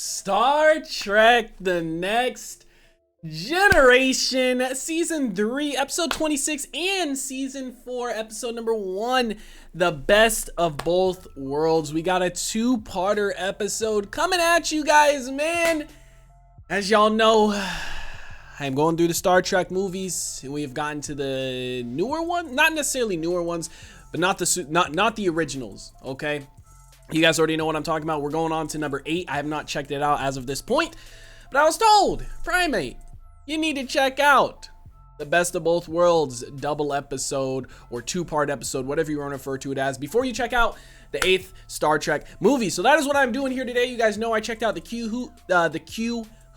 Star Trek The Next Generation, Season 3, Episode 26, and Season 4, Episode number 1, The Best of Both Worlds. We got a two-parter episode coming at you guys, man. As y'all know, I'm going through the Star Trek movies, and we've gotten to the newer one, not necessarily newer ones, but not the originals, okay? You guys already know what I'm talking about. We're going on to number 8. I have not checked it out as of this point, but I was told, Primate, you need to check out the Best of Both Worlds double episode or two-part episode, whatever you want to refer to it as, before you check out the 8th Star Trek movie. So that is what I'm doing here today. You guys know I checked out the Q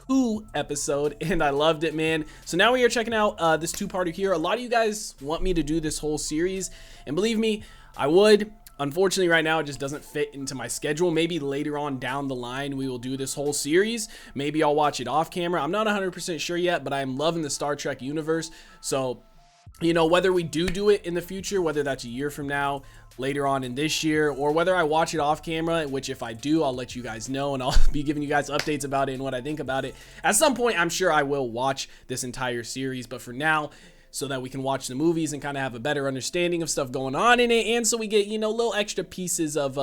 Who episode, and I loved it, man. So now we are checking out this two-parter here. A lot of you guys want me to do this whole series, and believe me, I would. Unfortunately, right now, it just doesn't fit into my schedule. Maybe later on down the line, we will do this whole series. Maybe I'll watch it off camera. I'm not 100% sure yet, but I'm loving the Star Trek universe. So, you know, whether we do it in the future, whether that's a year from now, later on in this year, or whether I watch it off camera, which if I do, I'll let you guys know, and I'll be giving you guys updates about it and what I think about it. At some point, I'm sure I will watch this entire series, but for now, so that we can watch the movies and kind of have a better understanding of stuff going on in it, and so we get, you know, little extra pieces of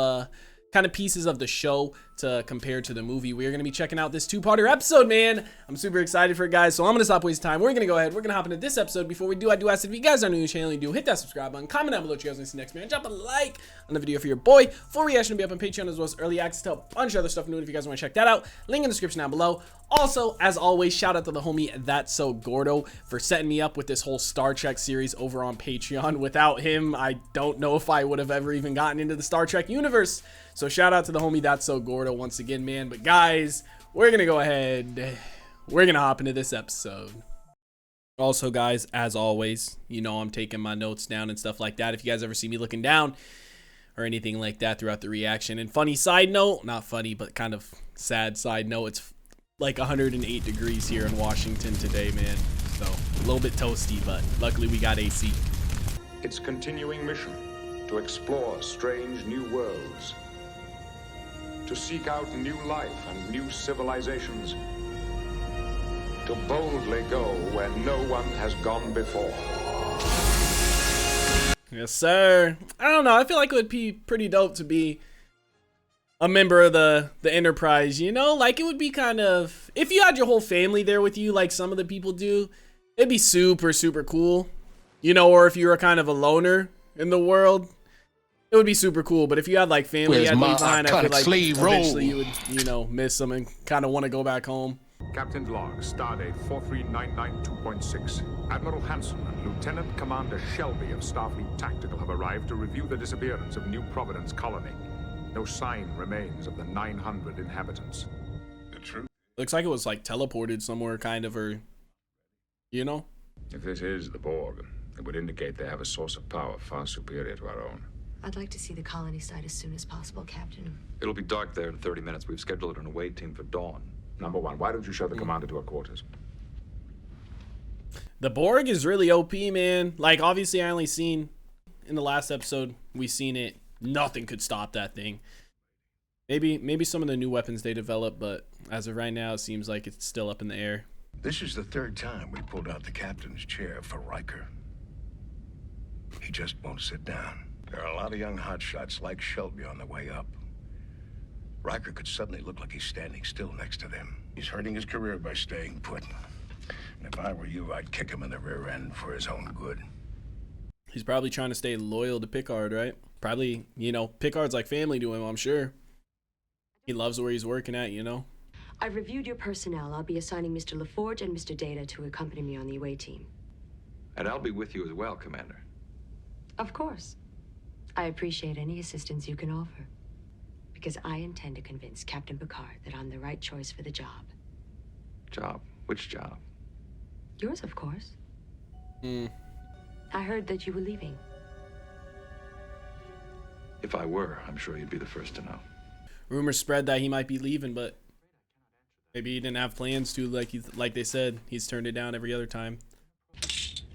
pieces of the show to compare to the movie. We're going to be checking out this two-parter episode, man. I'm super excited for it, guys, so I'm going to stop wasting time. We're going to go ahead. We're going to hop into this episode. Before we do, I do ask if you guys are new to the channel, you do hit that subscribe button, comment down below what you guys want to see next, man. Drop a like on the video for your boy. Full reaction will be up on Patreon, as well as early access to a bunch of other stuff new if you guys want to check that out. Link in the description down below. Also, as always, shout out to the homie That's So Gordo for setting me up with this whole Star Trek series over on Patreon. Without him, I don't know if I would have ever even gotten into the Star Trek universe. So shout out to the homie That's So Gordo once again, man. But guys, we're gonna go ahead. We're gonna hop into this episode. Also, guys, as always, you know I'm taking my notes down and stuff like that. If you guys ever see me looking down or anything like that throughout the reaction. And funny side note, not funny, but kind of sad side note, it's like 108 degrees here in Washington today, man. So a little bit toasty, but luckily we got AC. Its continuing mission to explore strange new worlds, to seek out new life and new civilizations, to boldly go where no one has gone before. Yes, sir. I don't know. I feel like it would be pretty dope to be a member of the Enterprise, you know? Like, it would be kind of, if you had your whole family there with you, like some of the people do, it'd be super, super cool. You know, or if you were kind of a loner in the world, it would be super cool. But if you had like family you had to leave behind, I feel like eventually you would, you know, miss them and kind of want to go back home. Captain's log, stardate 43992.6. Admiral Hanson and Lieutenant Commander Shelby of Starfleet Tactical have arrived to review the disappearance of New Providence Colony. No sign remains of the 900 inhabitants. The truth? Looks like it was like teleported somewhere, kind of, or, you know? If this is the Borg, it would indicate they have a source of power far superior to our own. I'd like to see the colony site as soon as possible, Captain. It'll be dark there in 30 minutes. We've scheduled an away team for dawn. Number one, why don't you show the commander to our quarters? The Borg is really OP, man. Like, obviously, I only seen in the last episode, we seen it. Nothing could stop that thing. Maybe some of the new weapons they developed, but as of right now, it seems like it's still up in the air. This is the third time we pulled out the captain's chair for Riker. He just won't sit down. There are a lot of young hotshots like Shelby on the way up. Riker could suddenly look like he's standing still next to them. He's hurting his career by staying put. And if I were you, I'd kick him in the rear end for his own good. He's probably trying to stay loyal to Picard, right? Probably, you know, Picard's like family to him, I'm sure. He loves where he's working at, you know? I've reviewed your personnel. I'll be assigning Mr. LaForge and Mr. Data to accompany me on the away team. And I'll be with you as well, Commander. Of course. I appreciate any assistance you can offer. Because I intend to convince Captain Picard that I'm the right choice for the job. Job? Which job? Yours, of course. I heard that you were leaving. If I were, I'm sure you'd be the first to know. Rumors spread that he might be leaving, but maybe he didn't have plans to, like they said. He's turned it down every other time.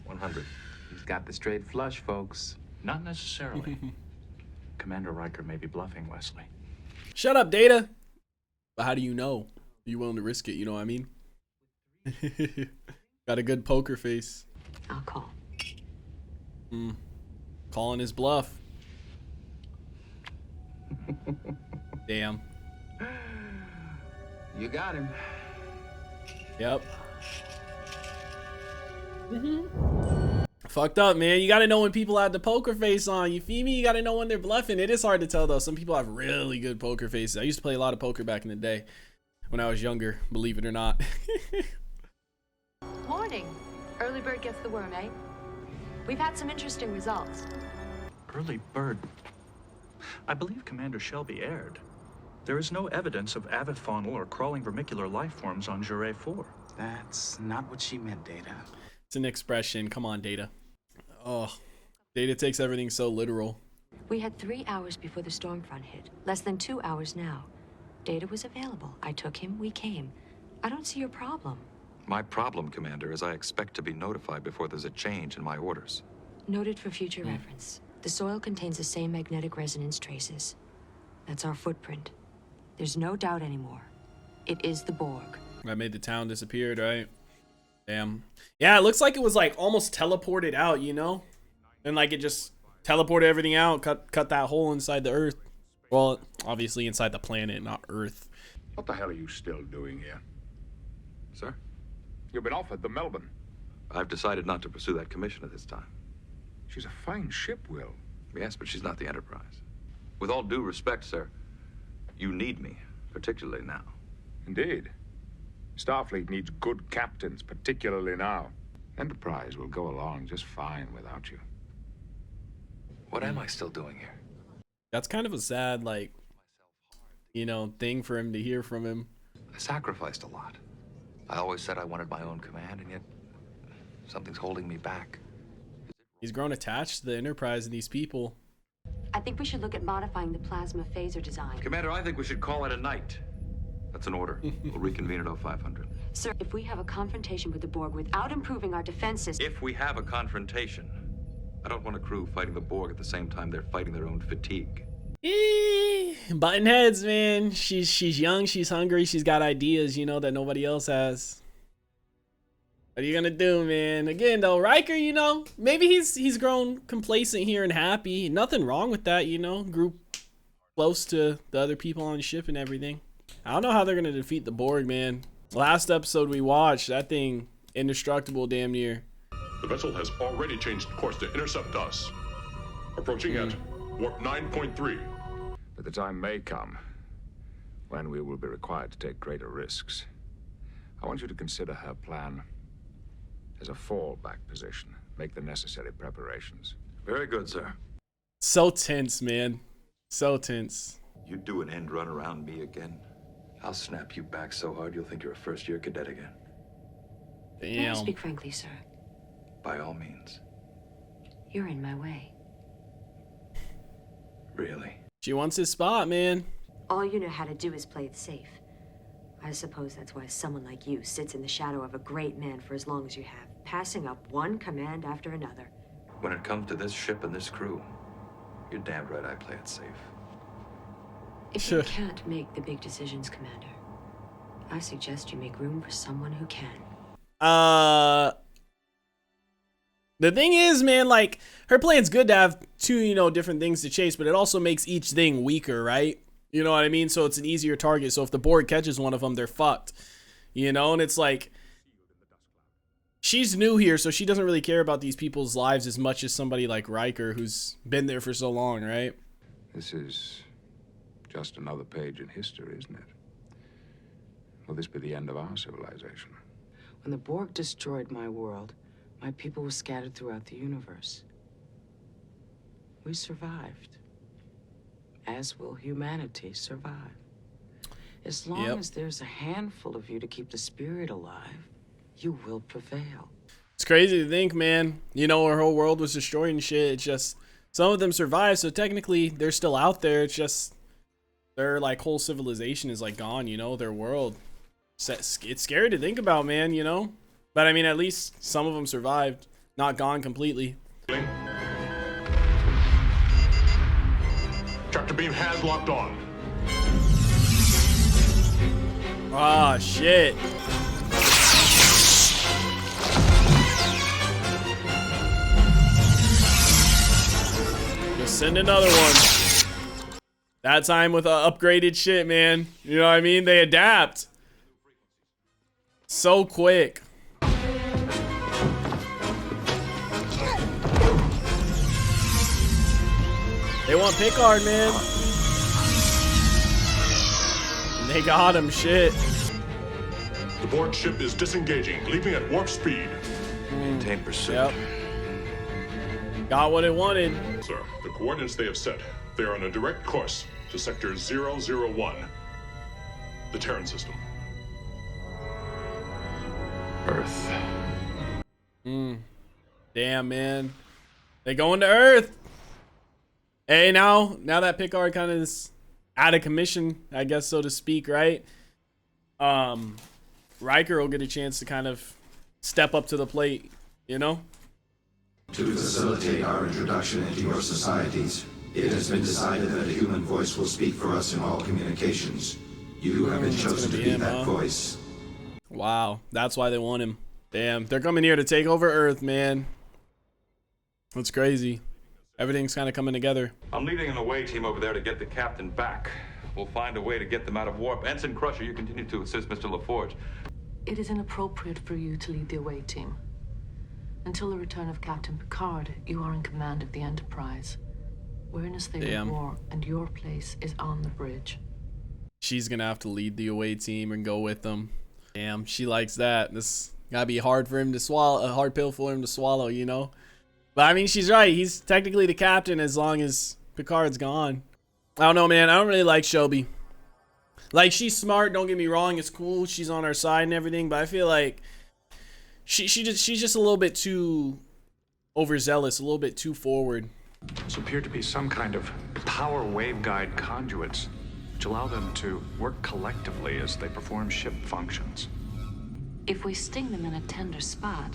100. He's got the straight flush, folks. Not necessarily. Commander Riker may be bluffing, Wesley. Shut up, Data. But how do you know? Are you willing to risk it? You know what I mean? Got a good poker face. I'll call. Calling his bluff. Damn. You got him. Yep. Fucked up, man. You gotta know when people have the poker face on. You feel me? You gotta know when they're bluffing. It is hard to tell though. Some people have really good poker faces. I used to play a lot of poker back in the day when I was younger, believe it or not. Morning. Early bird gets the worm, eh? We've had some interesting results. Early bird. I believe Commander Shelby erred. There is no evidence of avifaunal or crawling vermicular life forms on Jure 4. That's not what she meant, Data. It's an expression. Come on, Data. Oh, Data takes everything so literal. We had 3 hours before the storm front hit. Less than 2 hours now. Data was available. I took him, we came. I don't see your problem. My problem, Commander, is I expect to be notified before there's a change in my orders. Noted for future reference. The soil contains the same magnetic resonance traces. That's our footprint. There's no doubt anymore. It is the Borg. I made the town disappeared, right? Damn. Yeah, it looks like it was like almost teleported out, you know? And like it just teleported everything out, cut that hole inside the Earth. Well, obviously inside the planet, not Earth. What the hell are you still doing here? Sir? You've been offered the Melbourne. I've decided not to pursue that commission at this time. She's a fine ship, Will. Yes, but she's not the Enterprise. With all due respect, sir, you need me, particularly now. Indeed. Starfleet needs good captains, particularly now. Enterprise will go along just fine without you. What am I still doing here? That's kind of a sad, like, you know, thing for him to hear from him. I sacrificed a lot. I always said I wanted my own command, and yet something's holding me back. He's grown attached to the Enterprise and these people. I think we should look at modifying the plasma phaser design. Commander, I think we should call it a night. That's an order. We'll reconvene at 0500. Sir, if we have a confrontation with the Borg without improving our defenses... If we have a confrontation, I don't want a crew fighting the Borg at the same time they're fighting their own fatigue. Button heads, man. She's young, she's hungry, she's got ideas, you know, that nobody else has. What are you gonna do, man? Again, though, Riker, you know, maybe he's grown complacent here and happy. Nothing wrong with that, you know. Grew close to the other people on the ship and everything. I don't know how they're gonna defeat the Borg, man. Last episode we watched, that thing indestructible damn near. The vessel has already changed course to intercept us. Approaching at warp 9.3. But the time may come when we will be required to take greater risks. I want you to consider her plan as a fallback position. Make the necessary preparations. Very good, sir. So tense, man. So tense. You do an end run around me again, I'll snap you back so hard you'll think you're a first-year cadet again. May I Damn. speak frankly, sir? By all means. You're in my way. Really? She wants his spot, man. All you know how to do is play it safe. I suppose that's why someone like you sits in the shadow of a great man for as long as you have, passing up one command after another. When it comes to this ship and this crew, you're damn right I play it safe. If you can't make the big decisions, Commander, I suggest you make room for someone who can. The thing is, man, like, her plan's good to have two, you know, different things to chase, but it also makes each thing weaker, right? You know what I mean? So it's an easier target. So if the Borg catches one of them, they're fucked. You know? And it's like, she's new here, so she doesn't really care about these people's lives as much as somebody like Riker, who's been there for so long, right? This is just another page in history, isn't it? Will this be the end of our civilization? When the Borg destroyed my world, my people were scattered throughout the universe. We survived. As will humanity survive. As long as there's a handful of you to keep the spirit alive, you will prevail. It's crazy to think, man. You know, our whole world was destroyed and shit. It's just, some of them survived, so technically they're still out there. It's just, their, like, whole civilization is, like, gone, you know, their world. It's scary to think about, man, you know? But, I mean, at least some of them survived. Not gone completely. Tractor beam has locked on. Oh, shit. Just send another one. That time with upgraded shit, man. You know what I mean? They adapt. So quick. They want Pickard, man. And they got him, shit. The Borg ship is disengaging, leaving at warp speed. Maintain pursuit. Yep. Got what it wanted. Sir, the coordinates they have set, they are on a direct course to Sector 001, the Terran system. Earth. Damn, man. They going to Earth. Hey, now that Pickard kind of is out of commission, I guess, so to speak, right? Riker will get a chance to kind of step up to the plate, you know? To facilitate our introduction into your societies, it has been decided that a human voice will speak for us in all communications. You have been chosen to be that voice. Wow, that's why they want him. Damn, they're coming here to take over Earth, man. That's crazy. Everything's kind of coming together. I'm leading an away team over there to get the captain back. We'll find a way to get them out of warp. Ensign Crusher, you continue to assist Mr. LaForge. It is inappropriate for you to lead the away team. Until the return of Captain Picard, you are in command of the Enterprise. We're in a state of war, and your place is on the bridge. She's gonna have to lead the away team and go with them. Damn, she likes that. This gotta be hard for him to swallow, a hard pill for him to swallow, you know? But I mean, she's right. He's technically the captain as long as Picard's gone. I don't know, man. I don't really like Shelby. Like, she's smart, don't get me wrong. It's cool. She's on our side and everything, but I feel like she's just a little bit too overzealous, a little bit too forward. These appear to be some kind of power waveguide conduits, which allow them to work collectively as they perform ship functions. If we sting them in a tender spot,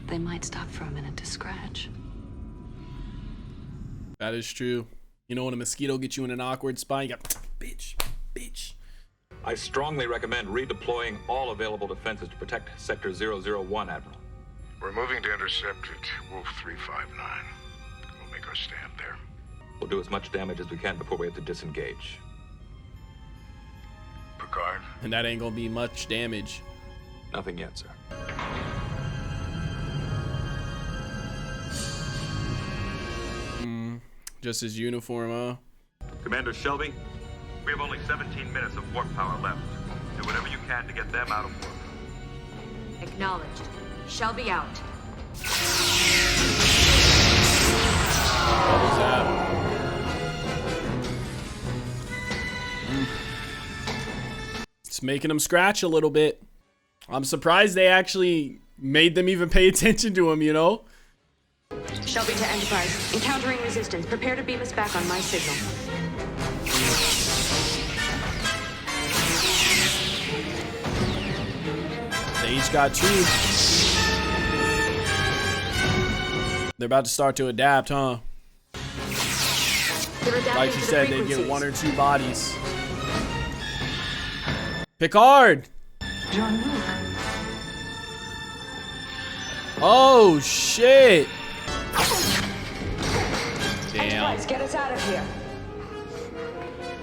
they might stop for a minute to scratch. That is true. You know when a mosquito gets you in an awkward spot, you got bitch. I strongly recommend redeploying all available defenses to protect Sector 001, Admiral. We're moving to intercept at Wolf 359. We'll make our stand there. We'll do as much damage as we can before we have to disengage. Picard? And that ain't gonna be much damage. Nothing yet, sir. Just his uniform, huh? Commander Shelby, we have only 17 minutes of warp power left. Do whatever you can to get them out of warp. Acknowledged. Shelby out. What was that? It's making them scratch a little bit. I'm surprised they actually made them even pay attention to him, you know? Shelby to Enterprise. Encountering resistance. Prepare to beam us back on my signal. They each got 2. They're about to start to adapt, huh? Like you said, they get 1 or 2 bodies. Picard! Jean-Luc. Oh, shit! Damn. Enterprise, get us out of here.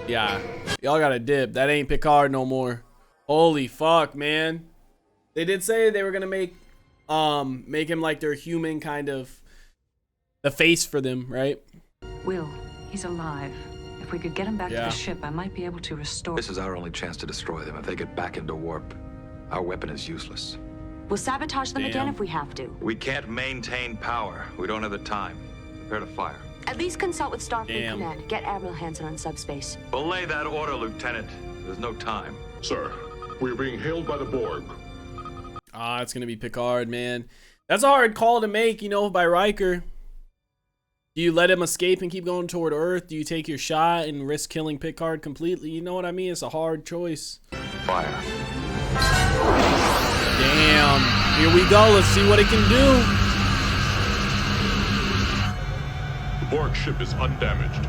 Yeah. Y'all gotta dip. That ain't Picard no more. Holy fuck, man. They did say they were gonna make him like their human kind of the face for them, right? Will, he's alive. If we could get him back to the ship, I might be able to restore. This is our only chance to destroy them. If they get back into warp, our weapon is useless. We'll sabotage them again if we have to. We can't maintain power. We don't have the time. Prepare to fire. At least consult with Starfleet Command. Get Admiral Hansen on subspace. Belay that order, Lieutenant. There's no time. Sir, we are being hailed by the Borg. Ah, it's gonna be Picard, man. That's a hard call to make, you know, by Riker. Do you let him escape and keep going toward Earth? Do you take your shot and risk killing Picard completely? You know what I mean? It's a hard choice. Fire. Damn. Here we go. Let's see what it can do. The Borg ship is undamaged.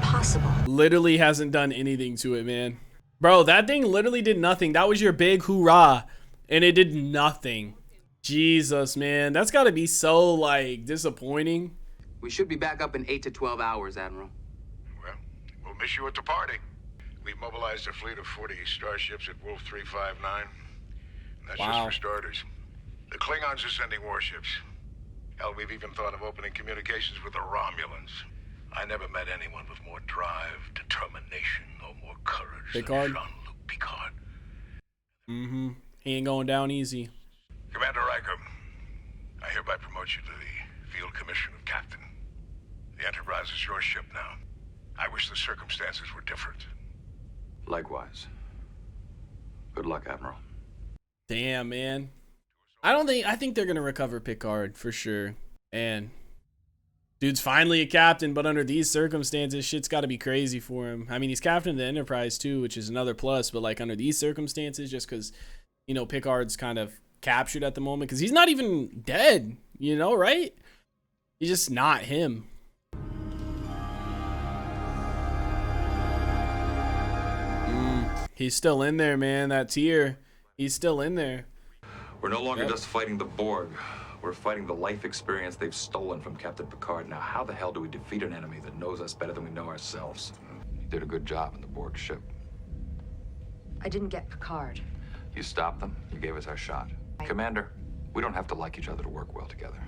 Possible. Literally hasn't done anything to it, man. Bro, that thing literally did nothing. That was your big hoorah, and it did nothing. Jesus, man. That's got to be so, like, disappointing. We should be back up in 8 to 12 hours, Admiral. Well, we'll miss you at the party. We've mobilized a fleet of 40 starships at Wolf 359. And that's just for starters. The Klingons are sending warships. Hell, we've even thought of opening communications with the Romulans. I never met anyone with more drive, determination, or more courage Picard. than Jean-Luc Picard. Mm-hmm. He ain't going down easy. Commander Riker, I hereby promote you to the Field Commission of Captain. The Enterprise is your ship now. I wish the circumstances were different. Likewise. Good luck, Admiral. Damn, man. I think they're gonna recover Picard for sure. And dude's finally a captain, but under these circumstances, shit's gotta be crazy for him. I mean, he's captain of the Enterprise too, which is another plus, but like under these circumstances, just because, you know, Picard's kind of captured at the moment, because he's not even dead, you know, right? He's just not him. He's still in there, man. That tier, he's still in there. We're no longer just fighting the Borg. We're fighting the life experience they've stolen from Captain Picard. Now, how the hell do we defeat an enemy that knows us better than we know ourselves? You did a good job in the Borg ship. I didn't get Picard. You stopped them. You gave us our shot. Commander, we don't have to like each other to work well together.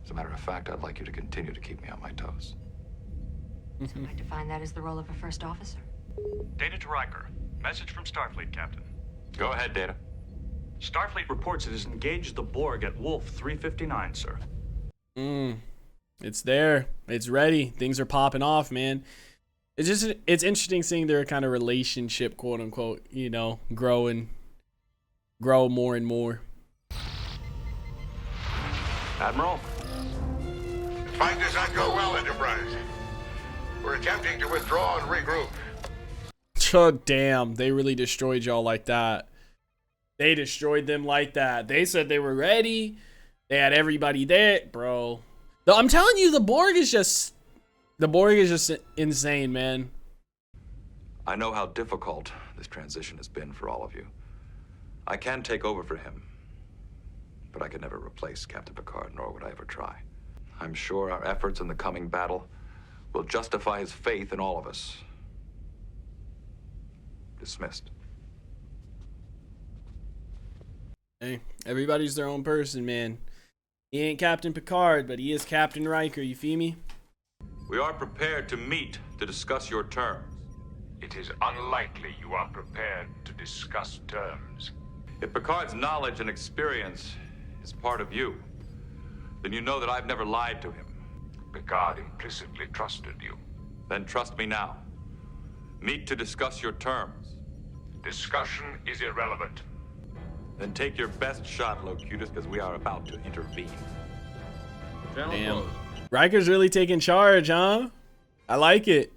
As a matter of fact, I'd like you to continue to keep me on my toes. So I define that as the role of a first officer. Data to Riker. Message from Starfleet, Captain. Go ahead, Data. Starfleet reports it has engaged the Borg at Wolf 359, sir. It's there. It's ready. Things are popping off, man. It's interesting seeing their kind of relationship, quote unquote, you know, grow more and more. Admiral? Fight does not go well, Enterprise. We're attempting to withdraw and regroup. Damn, they really destroyed y'all like that. They destroyed them like that. They said they were ready. They had everybody there, bro. I'm telling you, the Borg is just insane, man. I know how difficult this transition has been for all of you. I can take over for him, but I could never replace Captain Picard, nor would I ever try. I'm sure our efforts in the coming battle will justify his faith in all of us. Dismissed. Hey, everybody's their own person, man. He ain't Captain Picard, but he is Captain Riker, you feel me? We are prepared to meet to discuss your terms. It is unlikely you are prepared to discuss terms. If Picard's knowledge and experience is part of you, then you know that I've never lied to him. Picard implicitly trusted you. Then trust me now. Meet to discuss your terms. Discussion is irrelevant. Then take your best shot, Locutus, because we are about to intervene. Damn. Riker's really taking charge, huh? I like it.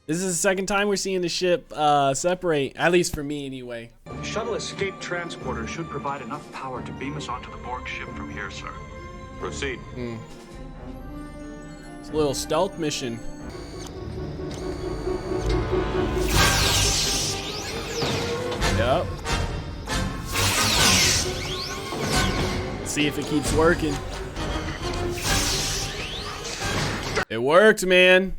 This is the second time we're seeing the ship separate, at least for me anyway. The shuttle escape transporter should provide enough power to beam us onto the Borg ship from here, sir. Proceed. It's a little stealth mission. Yep. See if it keeps working. It worked, man.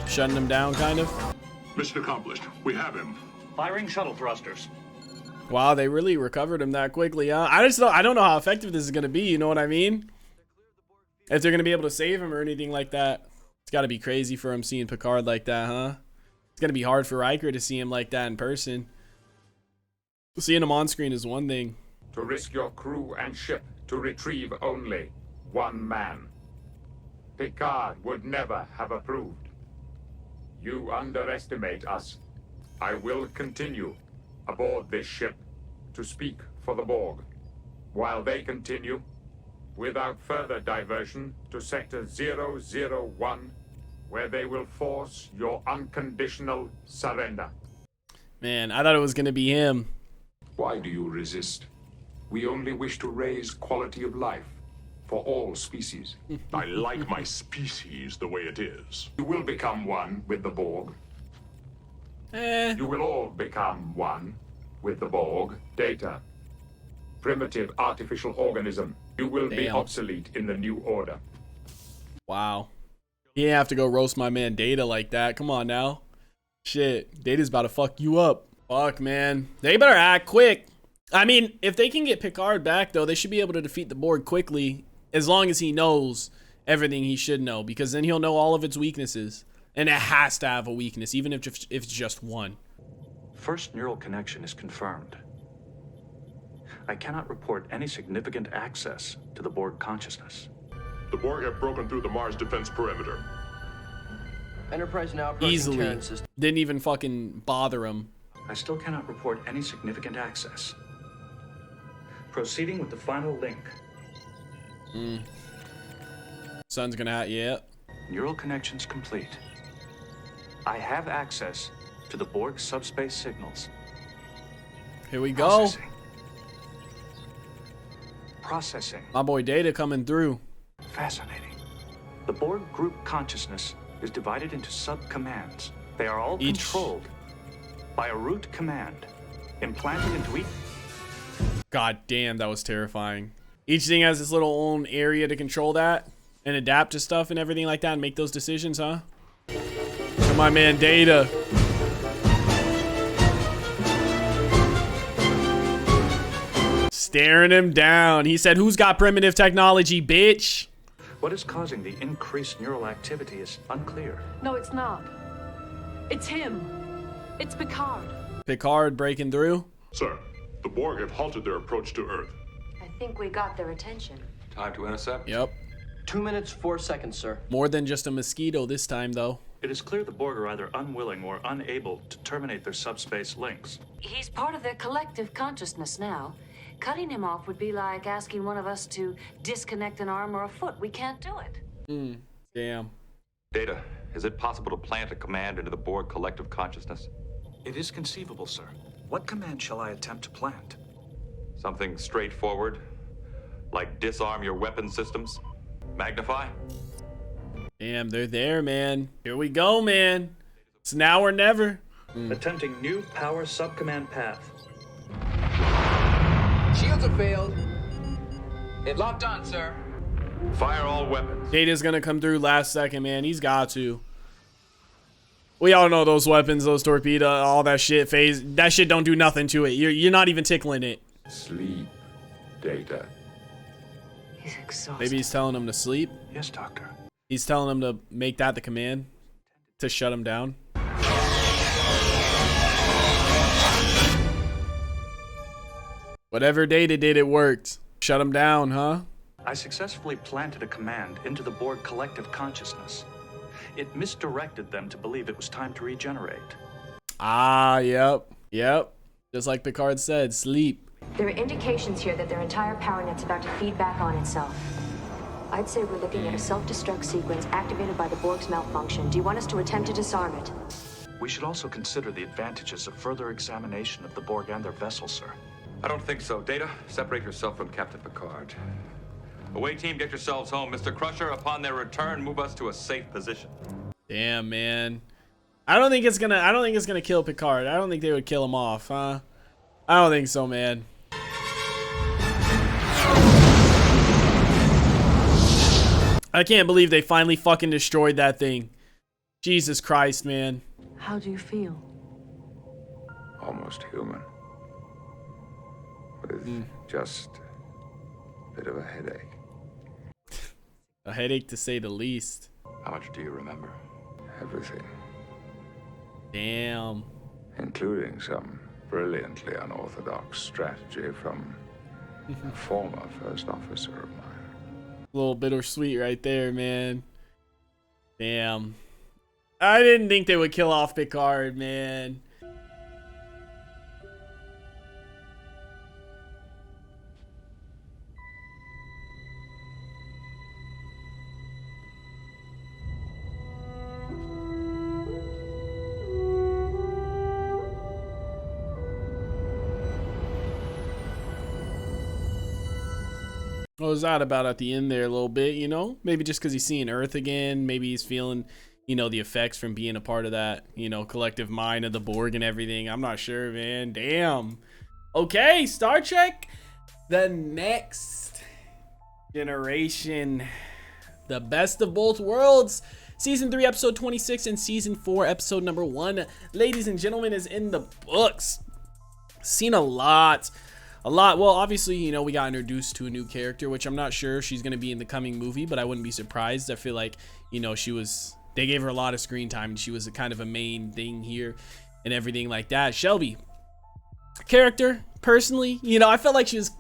Shutting him down, kind of. Mission accomplished. We have him. Firing shuttle thrusters. Wow, they really recovered him that quickly, huh? I don't know how effective this is gonna be. You know what I mean? If they're gonna be able to save him or anything like that, it's got to be crazy for him seeing Picard like that, huh? It's gonna be hard for Riker to see him like that in person. Seeing him on screen is one thing. To risk your crew and ship to retrieve only one man. Picard would never have approved. You underestimate us. I will continue aboard this ship to speak for the Borg, while they continue, without further diversion, to Sector 001, where they will force your unconditional surrender. Man, I thought it was gonna be him. Why do you resist? We only wish to raise quality of life. for all species. I like my species the way it is. You will become one with the Borg. You will all become one with the Borg. Data. Primitive artificial organism. You will be obsolete in the new order. Wow. You didn't have to go roast my man Data like that. Come on now. Shit. Data's about to fuck you up. Fuck, man. They better act quick. I mean, if they can get Picard back, though, they should be able to defeat the Borg quickly, as long as he knows everything he should know, because then he'll know all of its weaknesses. And it has to have a weakness, even if it's just one. First neural connection is confirmed. I cannot report any significant access to the Borg consciousness. The Borg have broken through the Mars defense perimeter. Enterprise now approaching Easily. Terran system. Didn't even fucking bother him. I still cannot report any significant access. Proceeding with the final link. Sun's gonna, yeah. Neural connections complete. I have access to the Borg subspace signals. Here we go. Processing. My boy Data coming through. Fascinating. The Borg group consciousness is divided into sub-commands. They are all controlled by a root command implanted into each. God damn, that was terrifying. Each thing has this little own area to control that and adapt to stuff and everything like that and make those decisions, huh? To my man Data. Staring him down. He said, "Who's got primitive technology, bitch?" What is causing the increased neural activity is unclear. No, it's not. It's him. It's Picard. Picard breaking through. Sir, the Borg have halted their approach to Earth. I think we got their attention. Time to intercept? Yep. 2 minutes, 4 seconds, sir. More than just a mosquito this time, though. It is clear the Borg are either unwilling or unable to terminate their subspace links. He's part of their collective consciousness now. Cutting him off would be like asking one of us to disconnect an arm or a foot. We can't do it. Damn. Data, is it possible to plant a command into the Borg collective consciousness? It is conceivable, sir. What command shall I attempt to plant? Something straightforward, like disarm your weapon systems? Magnify? Damn, they're there, man. Here we go, man. It's now or never. Attempting new power subcommand path. Shields have failed. It locked on, sir. Fire all weapons. Data's gonna come through last second, man. He's got to. We all know those weapons, those torpedo, all that shit, phase. That shit don't do nothing to it. You're not even tickling it. Sleep, Data. He's exhausted. Maybe he's telling him to sleep. Yes, Doctor. He's telling him to make that the command to shut him down. Whatever Data did, it worked. Shut him down, huh? I successfully planted a command into the Borg collective consciousness. It misdirected them to believe it was time to regenerate. Ah, yep. Just like Picard said, sleep. There are indications here that their entire power net's about to feed back on itself. I'd say we're looking at a self-destruct sequence activated by the Borg's malfunction. Do you want us to attempt to disarm it? We should also consider the advantages of further examination of the Borg and their vessel, sir. I don't think so. Data, separate yourself from Captain Picard. Away team, get yourselves home. Mr. Crusher, upon their return, move us to a safe position. Damn, man. I don't think it's gonna kill Picard. I don't think they would kill him off, huh? I don't think so, man. I can't believe they finally fucking destroyed that thing. Jesus Christ, man. How do you feel? Almost human. With just a bit of a headache. A headache, to say the least. How much do you remember? Everything. Damn. Including some brilliantly unorthodox strategy from a former first officer of mine. A little bittersweet right there, man. Damn. I didn't think they would kill off Picard, man. What was that about at the end there a little bit, you know? Maybe just because he's seeing Earth again. Maybe he's feeling, you know, the effects from being a part of that, you know, collective mind of the Borg and everything. I'm not sure, man. Damn. Okay, Star Trek, the next generation. The best of both worlds. Season 3, episode 26, and season 4, episode number 1, ladies and gentlemen, is in the books. Seen a lot. Well, obviously, you know, we got introduced to a new character, which I'm not sure if she's going to be in the coming movie, but I wouldn't be surprised. I feel like, you know, they gave her a lot of screen time, and she was a kind of a main thing here and everything like that. Shelby, character, personally, you know, I felt like she was,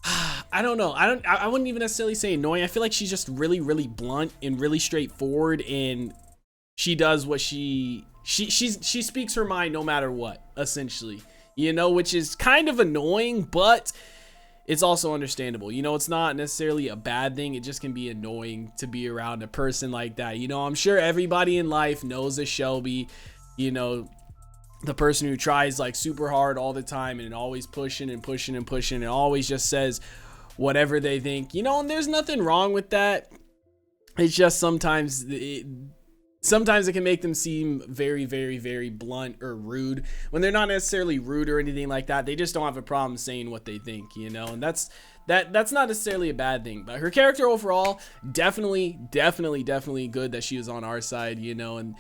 I don't know. I wouldn't even necessarily say annoying. I feel like she's just really, really blunt and really straightforward, and she does what she speaks her mind no matter what, essentially, you know, which is kind of annoying, but it's also understandable. You know, it's not necessarily a bad thing. It just can be annoying to be around a person like that. You know, I'm sure everybody in life knows a Shelby, you know, the person who tries like super hard all the time and always pushing and pushing and pushing and always just says whatever they think, you know, and there's nothing wrong with that. It's just sometimes it can make them seem very, very, very blunt or rude when they're not necessarily rude or anything like that. They just don't have a problem saying what they think, you know, and that's not necessarily a bad thing. But her character overall, definitely good that she was on our side, you know, and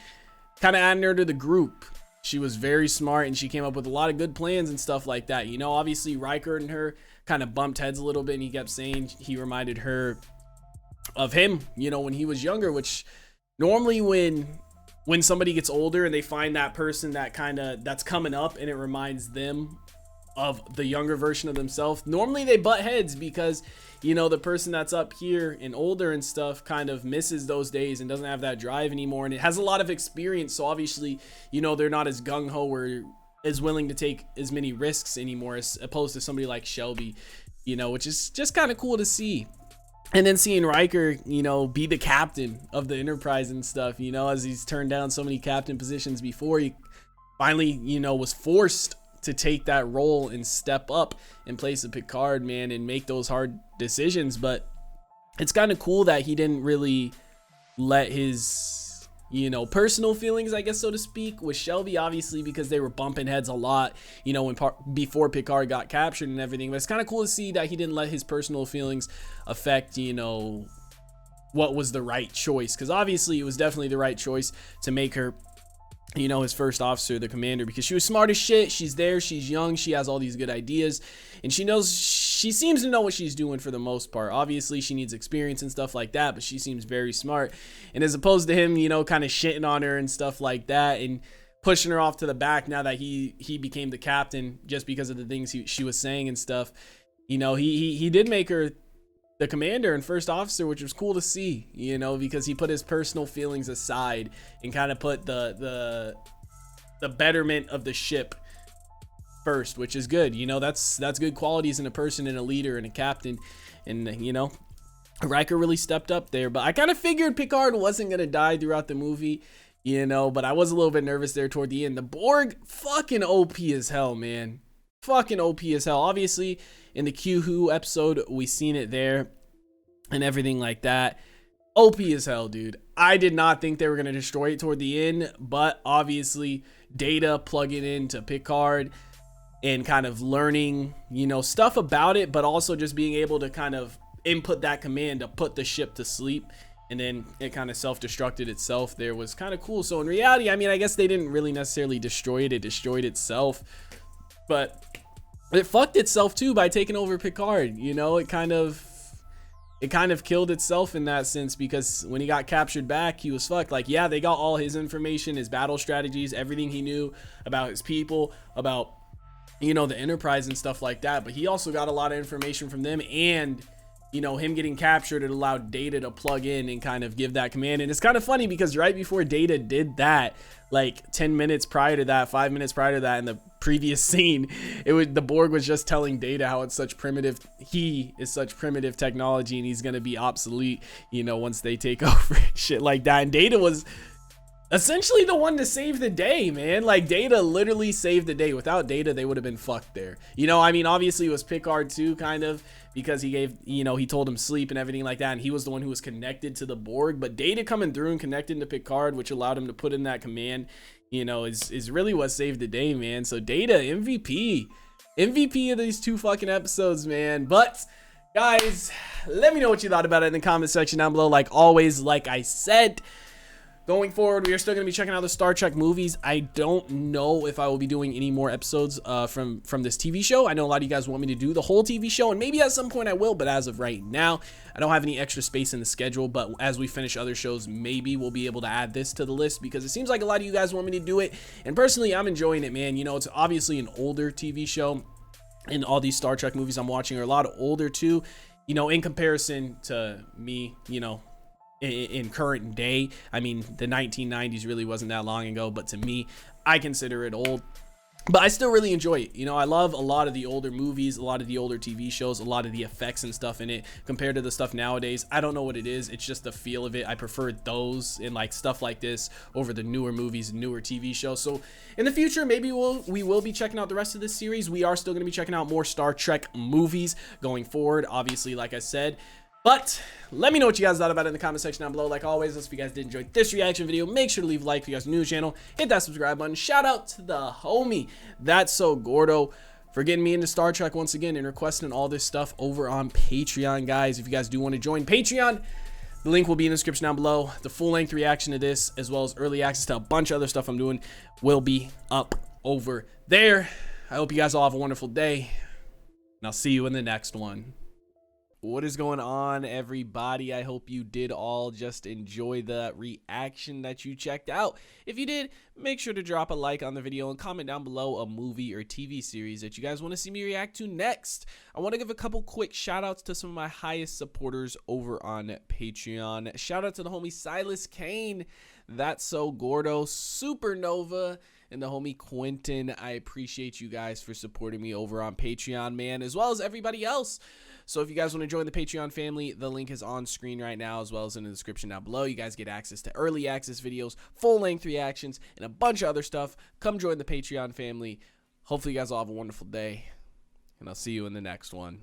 kind of adding her to the group. She was very smart, and she came up with a lot of good plans and stuff like that. You know, obviously Riker and her kind of bumped heads a little bit, and he kept saying he reminded her of him, you know, when he was younger, which normally when somebody gets older and they find that person that's coming up and it reminds them of the younger version of themselves, normally they butt heads because, you know, the person that's up here and older and stuff kind of misses those days and doesn't have that drive anymore, and it has a lot of experience, so obviously, you know, they're not as gung-ho or as willing to take as many risks anymore as opposed to somebody like Shelby, you know, which is just kind of cool to see. And then seeing Riker, you know, be the captain of the Enterprise and stuff, you know, as he's turned down so many captain positions before, he finally, you know, was forced to take that role and step up in place of Picard, man, and make those hard decisions. But it's kind of cool that he didn't really let his, you know, personal feelings, I guess, so to speak, with Shelby, obviously, because they were bumping heads a lot, you know, before Picard got captured and everything. But it's kind of cool to see that he didn't let his personal feelings affect, you know, what was the right choice, because obviously it was definitely the right choice to make her, you know, his first officer, the commander, because she was smart as shit. She's there, she's young, she has all these good ideas, and she seems to know what she's doing for the most part. Obviously she needs experience and stuff like that, but she seems very smart. And as opposed to him, you know, kind of shitting on her and stuff like that and pushing her off to the back now that he became the captain just because of the things she was saying and stuff, you know, he did make her the commander and first officer, which was cool to see, you know, because he put his personal feelings aside and kind of put the betterment of the ship first, which is good. You know, that's good qualities in a person and a leader and a captain. And, you know, Riker really stepped up there. But I kind of figured Picard wasn't going to die throughout the movie, you know, but I was a little bit nervous there toward the end. The Borg, fucking OP as hell, man. Fucking OP as hell. Obviously, in the Q-Who episode, we seen it there and everything like that. OP as hell, dude. I did not think they were going to destroy it toward the end, but obviously Data plugging into Picard and kind of learning, you know, stuff about it, but also just being able to kind of input that command to put the ship to sleep, and then it kind of self-destructed itself there was kind of cool. So in reality, I mean, I guess they didn't really necessarily destroy it. It destroyed itself, but it fucked itself too by taking over Picard. You know, it kind of killed itself in that sense, because when he got captured back, he was fucked. Like, yeah, they got all his information, his battle strategies, everything he knew about his people, about, you know, the Enterprise and stuff like that, but he also got a lot of information from them. And, you know, him getting captured, it allowed Data to plug in and kind of give that command. And it's kind of funny because right before Data did that, like 10 minutes prior to that, 5 minutes prior to that, in the previous scene, the Borg was just telling Data how it's such primitive, he is such primitive technology and he's gonna be obsolete, you know, once they take over and shit like that. And Data was essentially the one to save the day, man. Like, Data literally saved the day. Without Data, they would have been fucked there. You know, I mean, obviously it was Picard too, kind of, because he gave, you know, he told him sleep and everything like that, and he was the one who was connected to the Borg. But Data coming through and connecting to Picard, which allowed him to put in that command, you know, is really what saved the day, man. So Data, MVP of these 2 fucking episodes, man. But guys, let me know what you thought about it in the comment section down below. Like always, like I said, going forward, we are still going to be checking out the Star Trek movies. I don't know if I will be doing any more episodes from this TV show. I know a lot of you guys want me to do the whole TV show, and maybe at some point I will, but as of right now, I don't have any extra space in the schedule. But as we finish other shows, maybe we'll be able to add this to the list, because it seems like a lot of you guys want me to do it. And personally, I'm enjoying it, man. You know, it's obviously an older TV show, and all these Star Trek movies I'm watching are a lot older too, you know, in comparison to me, you know, in current day. I mean, the 1990s really wasn't that long ago, but to me, I consider it old. But I still really enjoy it. You know, I love a lot of the older movies, a lot of the older TV shows, a lot of the effects and stuff in it compared to the stuff nowadays. I don't know what it is. It's just the feel of it. I prefer those and like stuff like this over the newer movies and newer TV shows. So in the future, maybe we will be checking out the rest of this series. We are still going to be checking out more Star Trek movies going forward, obviously, like I said. But let me know what you guys thought about it in the comment section down below. Like always, if you guys did enjoy this reaction video, make sure to leave a like if you guys are new to the channel. Hit that subscribe button. Shout out to the homie, That's So Gordo, for getting me into Star Trek once again and requesting all this stuff over on Patreon, guys. If you guys do want to join Patreon, the link will be in the description down below. The full-length reaction to this, as well as early access to a bunch of other stuff I'm doing, will be up over there. I hope you guys all have a wonderful day, and I'll see you in the next one. What is going on, everybody? I hope you did all just enjoy the reaction that you checked out. If you did, make sure to drop a like on the video and comment down below a movie or TV series that you guys want to see me react to next. I want to give a couple quick shout outs to some of my highest supporters over on Patreon. Shout out to the homie Silas Kane, That's So Gordo, Supernova, and the homie Quentin. I appreciate you guys for supporting me over on Patreon, man, as well as everybody else. So if you guys want to join the Patreon family, the link is on screen right now, as well as in the description down below. You guys get access to early access videos, full-length reactions, and a bunch of other stuff. Come join the Patreon family. Hopefully you guys all have a wonderful day, and I'll see you in the next one.